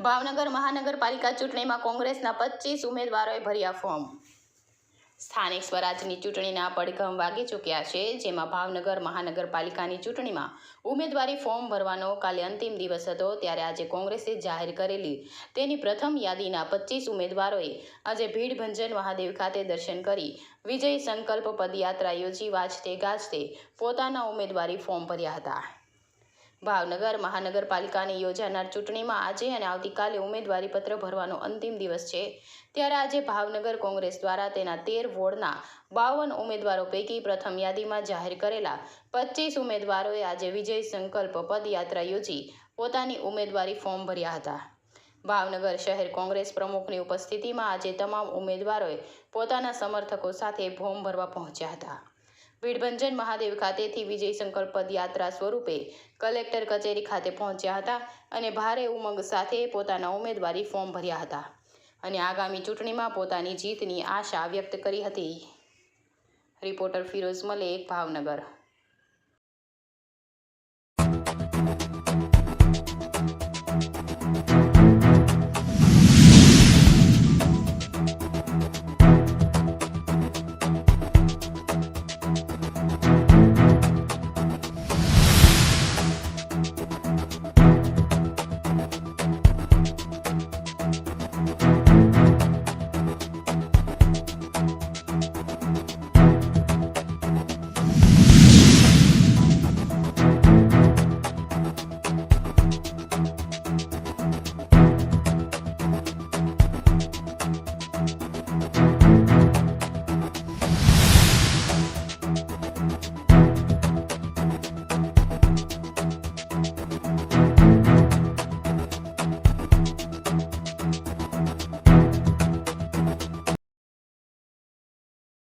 ભાવનગર મહાનગરપાલિકા ચૂંટણીમાં કોંગ્રેસના 25 ઉમેદવારોએ ભર્યા ફોર્મ। સ્થાનિક સ્વરાજની ચૂંટણીના પડઘમ વાગી ચૂક્યા છે, જેમાં ભાવનગર મહાનગરપાલિકાની ચૂંટણીમાં ઉમેદવારી ફોર્મ ભરવાનો કાલે અંતિમ દિવસ હતો। ત્યારે આજે કોંગ્રેસે જાહેર કરેલી તેની પ્રથમ યાદીના 25 ઉમેદવારોએ આજે ભીડભંજન મહાદેવ ખાતે દર્શન કરી વિજય સંકલ્પ પદયાત્રા યોજી વાજતે ગાજતે પોતાના ઉમેદવારી ફોર્મ ભર્યા હતા। ભાવનગર મહાનગરપાલિકાની યોજાનાર ચૂંટણીમાં આજે અને આવતીકાલે ઉમેદવારી પત્ર ભરવાનો અંતિમ દિવસ છે। ત્યારે આજે ભાવનગર કોંગ્રેસ દ્વારા તેના 13 વોર્ડના 52 ઉમેદવારો પૈકી પ્રથમ યાદીમાં જાહેર કરેલા 25 ઉમેદવારોએ આજે વિજય સંકલ્પ પદયાત્રા યોજી પોતાની ઉમેદવારી ફોર્મ ભર્યા હતા। ભાવનગર શહેર કોંગ્રેસ પ્રમુખની ઉપસ્થિતિમાં આજે તમામ ઉમેદવારોએ પોતાના સમર્થકો સાથે ફોર્મ ભરવા પહોંચ્યા હતા। ભીડભંજન મહાદેવ ખાતેથી વિજય સંકલ્પ પદયાત્રા સ્વરૂપે કલેક્ટર કચેરી ખાતે પહોંચ્યા હતા અને ભારે ઉમંગ સાથે પોતાના ઉમેદવારી ફોર્મ ભર્યા હતા અને આગામી ચૂંટણીમાં પોતાની જીતની આશા વ્યક્ત કરી હતી। રિપોર્ટર ફિરોઝ મલેક, ભાવનગર।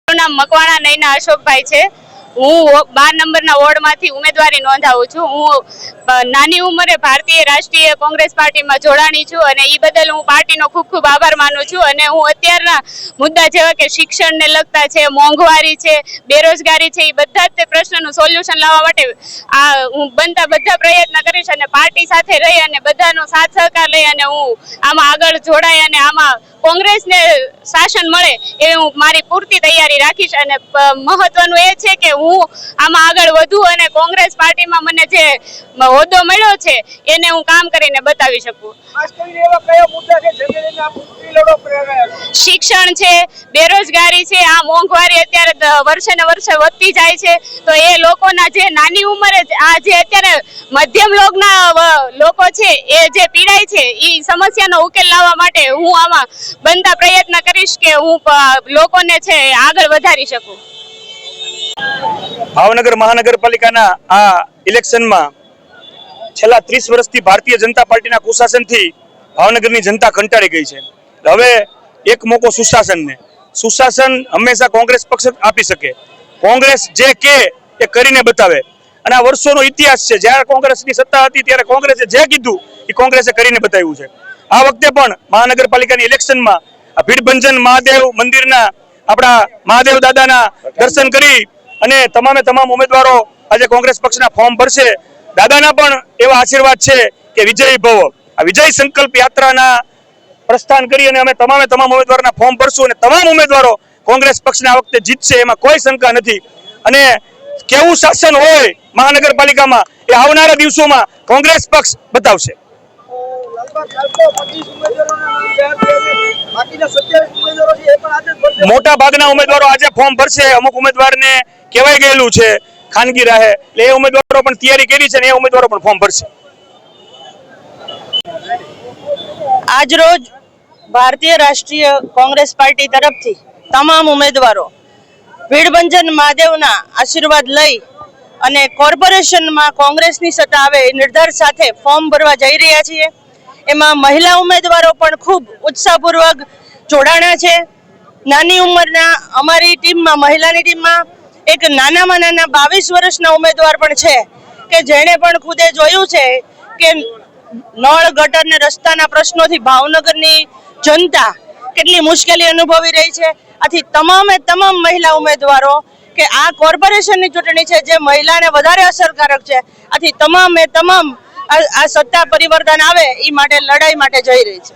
નામ મકવાણા નૈના અશોકભાઈ છે। હું 12 નંબરના વોર્ડમાંથી ઉમેદવારી નોંધાવું છું। હું નાની ઉંમરે ભારતીય રાષ્ટ્રીય કોંગ્રેસ પાર્ટીમાં જોડાણી છું અને એ બદલ હું પાર્ટીનો ખૂબ ખૂબ આભાર માનું છું। અને હું અત્યારના મુદ્દા જેવા કે શિક્ષણને લગતા છે, મોંઘવારી છે, બેરોજગારી છે, એ બધા જ તે પ્રશ્નનું સોલ્યુશન લાવવા માટે હું બનતા બધા પ્રયત્ન કરીશ અને પાર્ટી સાથે રહી અને બધાનો સાથ સહકાર લઈ અને હું આમાં આગળ જોડાય અને આમાં કોંગ્રેસને શાસન મળે એ હું મારી પૂરતી તૈયારી રાખીશ। અને મહત્વનું એ છે કે હું આમાં આગળ વધું અને કોંગ્રેસ પાર્ટીમાં મને જે હોદ્દો મળ્યો છે એને હું કામ કરીને બતાવી શકું। શિક્ષણ છે, બેરોજગારી છે, આ મોંઘવારી અત્યારે વર્ષે ને વર્ષે વધતી જાય છે, તો એ લોકોના જે નાની ઉંમરે આ જે અત્યારે મધ્યમ લોકો છે એ જે પીડાય છે એ સમસ્યાનો ઉકેલ લાવવા માટે હું આમાં બનતા પ્રયત્ન કરીશ કે હું લોકોને છે આગળ વધારી શકું। ભાવનગર મહાનગરપાલિકાના આ ઇલેક્શનમાં છેલ્લા 30 વર્ષથી ભારતીય જનતા પાર્ટીના કુશાસનથી ભાવનગરની જનતા કંટાળી ગઈ છે। હવે એક મોકો સુશાસનને, સુશાસન હંમેશા કોંગ્રેસ પક્ષ આપી શકે। કોંગ્રેસ જે કે એ કરીને બતાવે અને આ વર્ષોનો ઇતિહાસ છે। જ્યારે કોંગ્રેસની સત્તા હતી ત્યારે કોંગ્રેસે જે કીધું એ કોંગ્રેસે કરીને બતાવ્યું છે। આ વખતે પણ મહાનગરપાલિકાની ઇલેક્શનમાં ભીડભંજન મહાદેવ મંદિરના આપણા મહાદેવ દાદાના દર્શન કરી અને તમામ ઉમેદવારો આજે કોંગ્રેસ પક્ષના ફોર્મ ભરશે। દાદાના પણ એવા આશીર્વાદ છે કે વિજય ભવ, આ વિજય સંકલ્પ યાત્રાના પ્રસ્થાન કરી અને અમે તમામ ઉમેદવારોના ફોર્મ ભરશું અને તમામ ઉમેદવારો કોંગ્રેસ પક્ષના આ વખતે જીતશે, એમાં કોઈ શંકા નથી। અને કેવું શાસન હોય મહાનગરપાલિકામાં એ આવનારા દિવસોમાં કોંગ્રેસ પક્ષ બતાવશે। મોટા ભાગના ઉમેદવારો આજે ફોર્મ ભરશે। અમુક ઉમેદવારને કહેવાય ગયેલું છે ખાનગી રાહે, એટલે એ ઉમેદવારો પણ તૈયારી કરી છે અને એ ઉમેદવારો પણ ફોર્મ ભરશે। આજ રોજ ભારતીય રાષ્ટ્રીય કોંગ્રેસ પાર્ટી તરફથી તમામ ઉમેદવારો ભીડભંજન મહાદેવના આશીર્વાદ લઈ અને કોર્પોરેશનમાં કોંગ્રેસની સત્તા આવે એ નિર્ધાર સાથે ફોર્મ ભરવા જઈ રહ્યા છીએ। એમાં મહિલા ઉમેદવારો પણ ખૂબ ઉત્સાહપૂર્વક જોડાણા છે। નાની ઉંમરના અમારી ટીમમાં, મહિલાની ટીમમાં એક નાનામાં નાના 22 વર્ષના ઉમેદવાર પણ છે કે જેણે પણ ખુદે જોયું છે કે નળ, ગટર ને રસ્તાના પ્રશ્નોથી ભાવનગરની જનતા કેટલી મુશ્કેલી અનુભવી રહી છે। આથી તમામ મહિલા ઉમેદવારો કે આ કોર્પોરેશનની ચૂંટણી છે જે મહિલાને વધારે અસરકારક છે, આથી તમામ આ સત્તા પરિવર્તન આવે એ માટે લડાઈ માટે જઈ રહી છે.